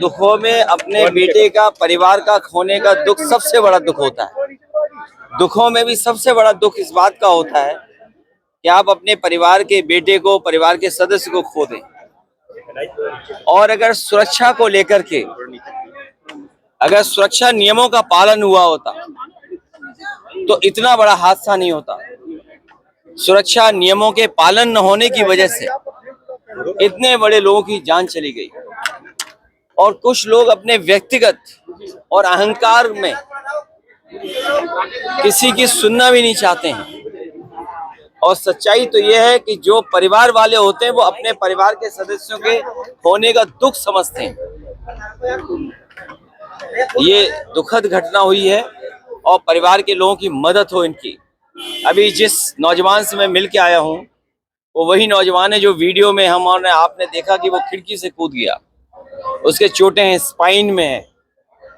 दुखों में अपने बेटे का, परिवार का खोने का दुख सबसे बड़ा दुख होता है। दुखों में भी सबसे बड़ा दुख इस बात का होता है कि आप अपने परिवार के बेटे को, परिवार के सदस्य को खो दें। और अगर सुरक्षा को लेकर के, अगर सुरक्षा नियमों का पालन हुआ होता तो इतना बड़ा हादसा नहीं होता। सुरक्षा नियमों के पालन न होने की वजह से इतने बड़े लोगों की जान चली गई। और कुछ लोग अपने व्यक्तिगत और अहंकार में किसी की सुनना भी नहीं चाहते हैं। और सच्चाई तो यह है कि जो परिवार वाले होते हैं वो अपने परिवार के सदस्यों के होने का दुख समझते हैं। ये दुखद घटना हुई है और परिवार के लोगों की मदद हो इनकी। अभी जिस नौजवान से मैं मिल के आया हूँ वो वही नौजवान है जो वीडियो में आपने देखा कि वो खिड़की से कूद गया। उसके चोटें हैं, स्पाइन में है,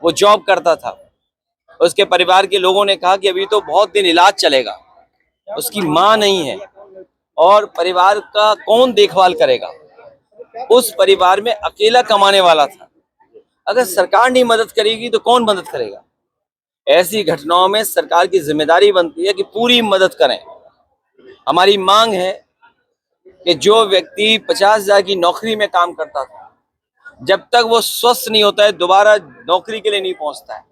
वो जॉब करता था। उसके परिवार के लोगों ने कहा कि अभी तो बहुत दिन इलाज चलेगा, उसकी माँ नहीं है और परिवार का कौन देखभाल करेगा। उस परिवार में अकेला कमाने वाला था। अगर सरकार नहीं मदद करेगी तो कौन मदद करेगा। ऐसी घटनाओं में सरकार की जिम्मेदारी बनती है कि पूरी मदद करें। हमारी मांग है कि जो व्यक्ति 50,000 की नौकरी में काम करता था, जब तक वो स्वस्थ नहीं होता है दोबारा नौकरी के लिए नहीं पहुंचता है,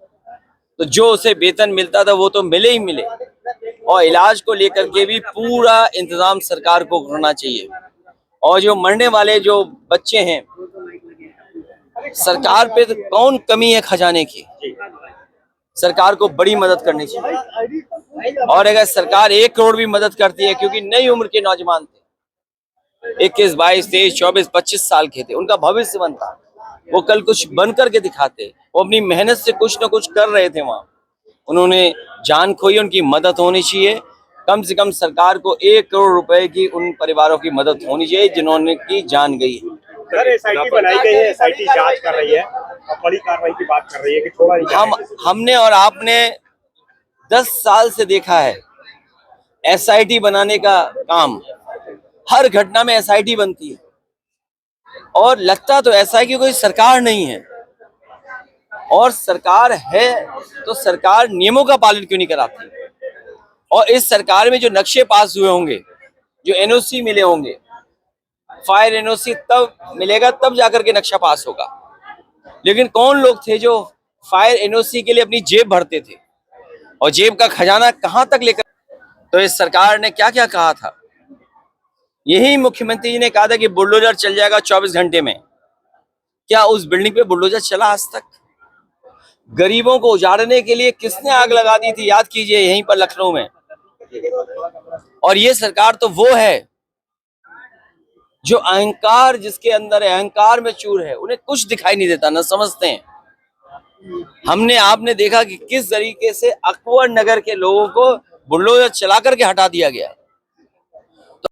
तो जो उसे वेतन मिलता था वो तो मिले ही मिले। और इलाज को लेकर के भी पूरा इंतजाम सरकार को करना चाहिए। और जो मरने वाले जो बच्चे हैं, सरकार पे तो कौन कमी है खजाने की। सरकार को बड़ी मदद करनी चाहिए। और अगर सरकार 1 करोड़ भी मदद करती है, क्योंकि नई उम्र के नौजवान थे, 21, 22, 23, 24, 25 साल के थे, उनका भविष्य बनता, वो कल कुछ बन करके दिखाते। वो अपनी मेहनत से कुछ न कुछ कर रहे थे वहां, उन्होंने जान खोई, उनकी मदद होनी चाहिए। कम से कम सरकार को 1 करोड़ रुपए की उन परिवारों की मदद होनी चाहिए जिन्होंने की जान गई है। सर, एसआईटी बनाई गई है, एसआईटी जांच कर रही है और बड़ी कार्रवाई की बात कर रही है कि छोड़ा नहीं जाएगा। हमने और आपने 10 साल से देखा है एसआईटी बनाने का काम। हर घटना में एसआईटी बनती है और लगता तो ऐसा है कि कोई सरकार नहीं है। और सरकार है तो सरकार नियमों का पालन क्यों नहीं कराती। और इस सरकार में जो नक्शे पास हुए होंगे, जो एनओसी मिले होंगे, फायर एनओसी तब मिलेगा, तब जाकर के नक्शा पास होगा। लेकिन कौन लोग थे जो फायर एनओसी के लिए अपनी जेब भरते थे और जेब का खजाना कहां तक लेकर। तो इस सरकार ने क्या क्या कहा था। यही मुख्यमंत्री जी ने कहा था कि बुलडोजर चल जाएगा 24 घंटे में। क्या उस बिल्डिंग पे बुलडोजर चला आज तक? गरीबों को उजाड़ने के लिए किसने आग लगा दी थी, याद कीजिए, यहीं पर लखनऊ में। और ये सरकार तो वो है जो अहंकार जिसके अंदर है, अहंकार में चूर है, उन्हें कुछ दिखाई नहीं देता, न समझते हैं। हमने आपने देखा कि किस तरीके से अकबर नगर के लोगों को बुलडोजर चला करके हटा दिया गया।